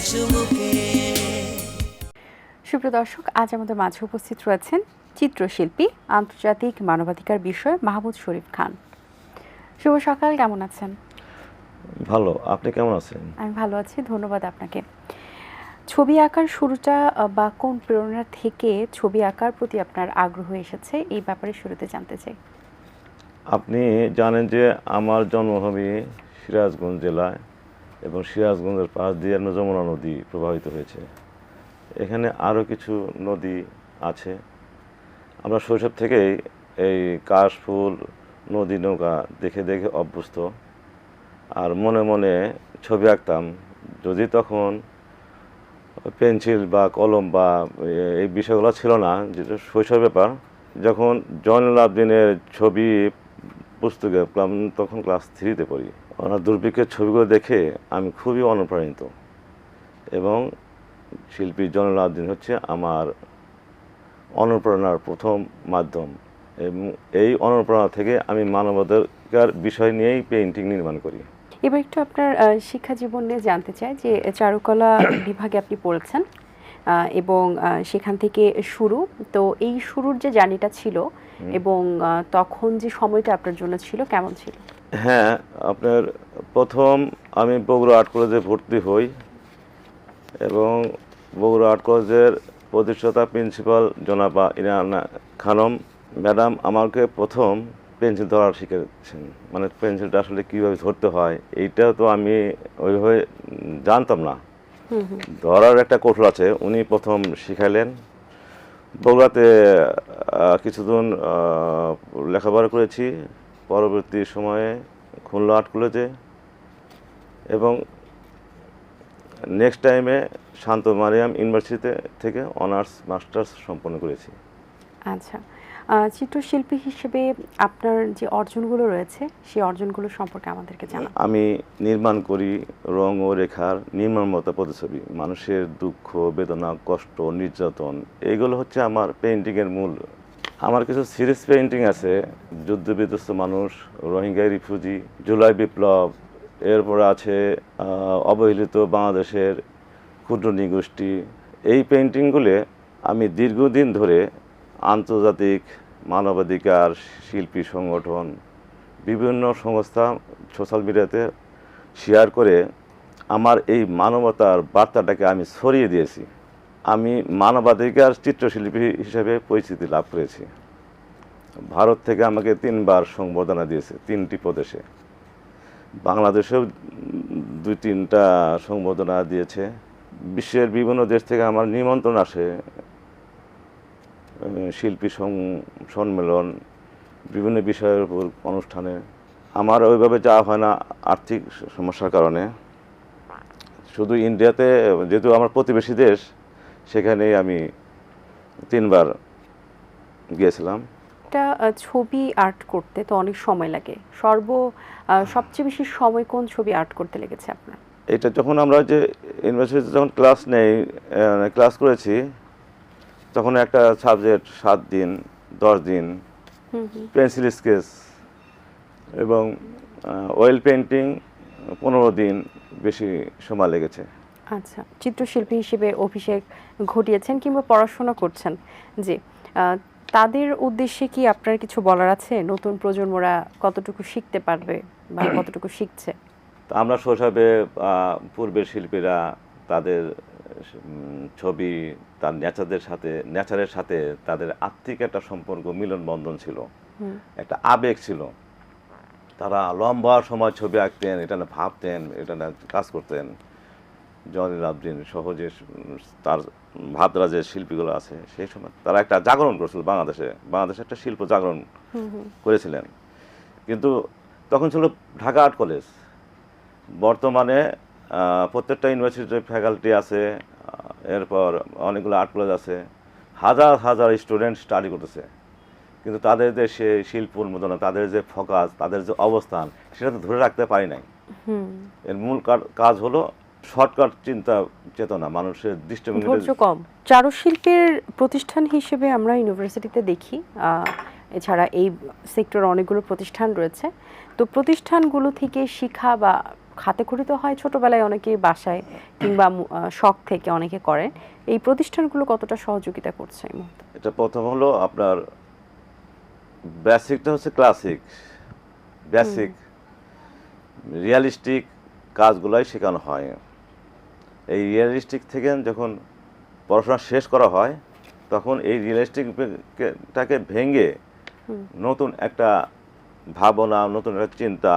চুমুকে। সুপ্রিয় দর্শক, আজ আমাদের মাঝে উপস্থিত রয়েছেন চিত্রশিল্পী, আন্তর্জাতিক মানবাধিকার বিষয়ে মাহমুদ শরীফ খান। শুভ সকাল, কেমন আছেন? ভালো, আপনি কেমন আছেন? আমি ভালো আছি, ধন্যবাদ আপনাকে। ছবি আঁকার শুরুটা বা কোন প্রেরণা থেকে ছবি আঁকার প্রতি আপনার আগ্রহ এসেছে, এই ব্যাপারে শুরুতে জানতে চাই। আপনি জানেন যে আমার জন্মভূমি সিরাজগঞ্জ জেলায় এবং সিরাজগঞ্জের পাশ দিয়ে যমুনা নদী প্রবাহিত হয়েছে। এখানে আরও কিছু নদী আছে। আমরা শৈশব থেকেই এই কাশফুল, নদী, নৌকা দেখে দেখে অভ্যস্ত, আর মনে মনে ছবি আঁকতাম। যদি তখন পেন্সিল বা কলম বা এই বিষয়গুলো ছিল না, যেটা শৈশব ব্যাপার, যখন জয়নুল আবদিনের ছবি পুস্তকে তখন ক্লাস 3-তে পড়ি, ওনার দুর্ভিক্ষের ছবিগুলো দেখে আমি খুবই অনুপ্রাণিত, এবং শিল্পী জয়নুল আবদিন হচ্ছে আমার অনুপ্রেরণার প্রথম মাধ্যম, এবং এই অনুপ্রেরণা থেকে আমি মানবাধিকার বিষয় নিয়েই পেইন্টিং নির্মাণ করি। এবার একটু আপনার শিক্ষা জীবন নিয়ে জানতে চাই, যে চারুকলা বিভাগে আপনি পড়েছেন এবং সেখান থেকে শুরু, তো এই শুরুর যে জার্নিটা ছিল এবং তখন যে সময়টা আপনার জন্য ছিল, কেমন ছিল? হ্যাঁ, আপনার প্রথম আমি বগুড়া আর্ট কলেজে ভর্তি হই, এবং বগুড়া আর্ট কলেজের প্রতিষ্ঠাতা প্রিন্সিপাল জনাবা ইনানা খানম ম্যাডাম আমাকে প্রথম পেন্সিল ধরা শিখেছেন। মানে পেন্সিলটা আসলে কীভাবে ধরতে হয় এইটা তো আমি ওইভাবে জানতাম না, ধরার একটা কৌশল আছে, উনি প্রথম শিখাইলেন। বগুড়াতে কিছুদিন লেখাপড়া করেছি, পরবর্তী সময়ে খুলনা আর্ট কলেজে, এবং নেক্সট টাইমে শান্ত মারিয়াম ইউনিভার্সিটি থেকে অনার্স মাস্টার্স সম্পন্ন করেছি। আচ্ছা, চিত্রশিল্পী হিসেবে আপনার যে অর্জনগুলো রয়েছে, সেই অর্জনগুলো সম্পর্কে আমাদেরকে জানান। আমি নির্মাণ করি রং ও রেখার নির্মমতা প্রতিছবি, মানুষের দুঃখ, বেদনা, কষ্ট, নির্যাতন, এইগুলো হচ্ছে আমার পেইন্টিংয়ের মূল। আমার কিছু সিরিজ পেইন্টিং আছে, যুদ্ধ বিধ্বস্ত মানুষ, রোহিঙ্গা রিফিউজি, জুলাই বিপ্লব, এরপরে আছে অবহেলিত বাংলাদেশের ক্ষুদ্র নৃগোষ্ঠী। এই পেইন্টিংগুলো আমি দীর্ঘদিন ধরে আন্তর্জাতিক মানবাধিকার শিল্পী সংগঠন, বিভিন্ন সংস্থা, সোশ্যাল মিডিয়াতে শেয়ার করে আমার এই মানবতার বার্তাটাকে আমি ছড়িয়ে দিয়েছি। আমি মানবাধিকার চিত্রশিল্পী হিসেবে পরিচিতি লাভ করেছি। ভারত থেকে আমাকে 3বার সংবর্ধনা দিয়েছে, 3টি প্রদেশে। বাংলাদেশেও 2-3টা সংবর্ধনা দিয়েছে। বিশ্বের বিভিন্ন দেশ থেকে আমার নিমন্ত্রণ আসে, শিল্পী সম্মেলন, বিভিন্ন বিষয়ের উপর অনুষ্ঠানে। আমার ওইভাবে যাওয়া হয় না আর্থিক সমস্যার কারণে। শুধু ইন্ডিয়াতে, যেহেতু আমার প্রতিবেশী দেশ, সেখানেই আমি 3বার গিয়েছিলাম। একটা ছবি আর্ট করতে তো অনেক সময় লাগে, সবচেয়ে বেশি সময় কোন ছবি আর্ট করতে লেগেছে আপনার? এটা যখন আমরা যে ইউনিভার্সিটিতে যখন ক্লাস নেই, ক্লাস করেছি, তখন একটা সাবজেক্ট 7 দিন 10 দিন, পেন্সিল স্কেচ এবং অয়েল পেন্টিং 15 দিন, বেশি সময় লেগেছে। আচ্ছা, চিত্রশিল্পী হিসেবে অভিষেক ঘটিয়েছেন কিংবা পড়াশোনা করছেন, যে তাদের উদ্দেশ্যে কি আপনার কিছু বলার আছে? নতুন প্রজন্মরা কতটুকু শিখতে পারবে বা কতটুকু শিখছে? আমরা শৈশবে পূর্বের শিল্পীরা তাদের ছবি, তার নেচারের সাথে তাদের আত্মিক একটা সম্পর্ক, মিলন বন্ধন ছিল, একটা আবেগ ছিল। তারা লম্বা সময় ছবি আঁকতেন, এটা না ভাবতেন, এটা না কাজ করতেন। জয়নুল আবদিন সহজে তার ভাবরা যে শিল্পীগুলো আছে, সেই সময় তারা একটা জাগরণ করেছিল, বাংলাদেশে একটা শিল্প জাগরণ করেছিলেন। কিন্তু তখন ছিল ঢাকা আর্ট কলেজ। বর্তমানে প্রত্যেকটা ইউনিভার্সিটির ফ্যাকাল্টি আছে, এরপর অনেকগুলো আর্ট কলেজ আছে, হাজার হাজার স্টুডেন্ট স্টাডি করতেছে, কিন্তু তাদের যে সে শিল্প উন্মোদনা, তাদের যে ফোকাস, তাদের যে অবস্থান, সেটা তো ধরে রাখতে পারি নাই। এর মূল কাজ হলো শর্টকাট চিন্তা চেতনা, মানুষের দৃষ্টিভঙ্গি কম। চারুশিল্পের প্রতিষ্ঠান হিসেবে আমরা ইউনিভার্সিটিতে দেখি, এছাড়া এই সেক্টরে অনেকগুলো প্রতিষ্ঠান রয়েছে, তো প্রতিষ্ঠানগুলো থেকে শিক্ষা বা হাতে খড়ি তো হয় ছোটবেলায় অনেকে বাসায় কিংবা শখ থেকে অনেকে করেন, এই প্রতিষ্ঠানগুলো কতটা সহযোগিতা করছে এই মুহূর্তে? এটা প্রথম হলো আপনার বেসিকটা হচ্ছে ক্লাসিক, বেসিক রিয়ালিস্টিক কাজগুলাই শেখানো হয়। এই রিয়ালিস্টিক থেকে যখন পড়াশোনা শেষ করা হয় তখন এই রিয়ালিস্টিকটাকে ভেঙে নতুন একটা ভাবনা, নতুন একটা চিন্তা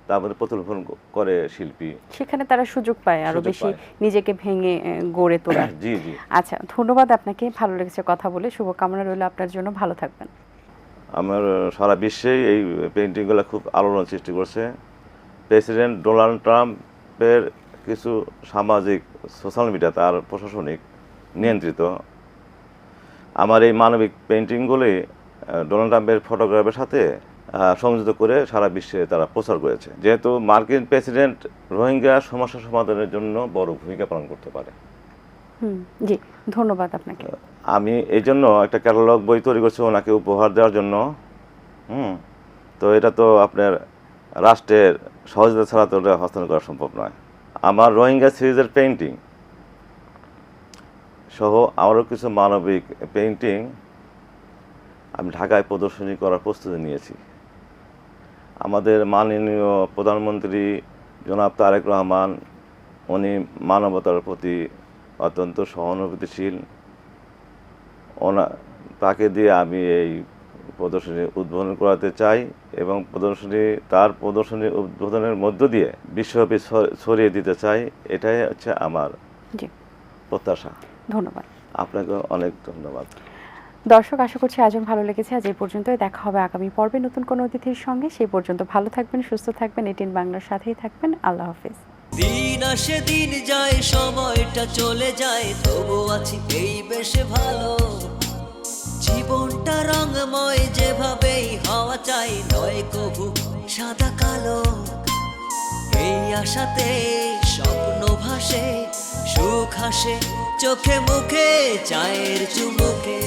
তারপরে প্রতিফলন করে শিল্পী। সেখানে তারা সুযোগ পায় আরো সুযোগ বেশি পায়। নিজেকে ভেঙে গড়ে তোলা। জি জি। আচ্ছা, ধন্যবাদ আপনাকে, ভালো লেগেছে কথা বলে। শুভকামনা রইল আপনার জন্য, ভালো থাকবেন। আমার সারা বিশ্বেই এই পেন্টিংগুলো খুব আলোড়ন সৃষ্টি করছে। প্রেসিডেন্ট ডোনাল্ড ট্রাম্পের কিছু সামাজিক সোশ্যাল মিডিয়া তার প্রশাসনিক নিয়ন্ত্রিত আমার এই মানবিক পেন্টিংগুলি ডোনাল্ড ট্রাম্পের ফটোগ্রাফের সাথে সংযুক্ত করে সারা বিশ্বে তারা প্রচার করেছে। যেহেতু মার্কিন প্রেসিডেন্ট রোহিঙ্গা সমস্যা সমাধানের জন্য বড় ভূমিকা পালন করতে পারে। জি, ধন্যবাদ আপনাকে। আমি এই জন্য একটা ক্যাটালগ বই তৈরি করছি ওনাকে উপহার দেওয়ার জন্য। তো এটা তো আপনার রাষ্ট্রের সহযোগিতা ছাড়া তো ওটা হস্তান্তর করা সম্ভব নয়। আমার রোহিঙ্গা সিরিজের পেইন্টিং সহ আরও কিছু মানবিক পেইন্টিং আমি ঢাকায় প্রদর্শনী করার প্রস্তুতি নিয়েছি। আমাদের মাননীয় প্রধানমন্ত্রী জনাব তারেক রহমান, উনি মানবতার প্রতি অত্যন্ত সহানুভূতিশীল। তাকে দিয়ে আমি এই প্রদর্শনী উদ্বোধন করাতে চাই এবং তার প্রদর্শনী উদ্বোধনের মধ্য দিয়ে বিশ্বব্যাপী ছড়িয়ে দিতে চাই। এটাই হচ্ছে আমার প্রত্যাশা। ধন্যবাদ আপনাকে, অনেক ধন্যবাদ। দর্শক, আশা করছি আজও ভালো লেগেছে। আজ এই পর্যন্তই, দেখা হবে আগামী পর্বে নতুন কোনো অতিথির সঙ্গে। সেই পর্যন্ত ভালো থাকবেন, সুস্থ থাকবেন, এটিএন বাংলার সাথেই থাকবেন। আল্লাহ হাফেজ। দিন আসে দিন যায়, সময়টা চলে যায়, তবু আছি এই বেশ ভালো। জীবনটা রঙময়, যেভাবেই হওয়া চাই, নয় কভু সাদা কালো। এই আশাতে স্বপ্ন ভাসে, সুখ হাসে চোখে মুখে, চায়ের চুমুকে।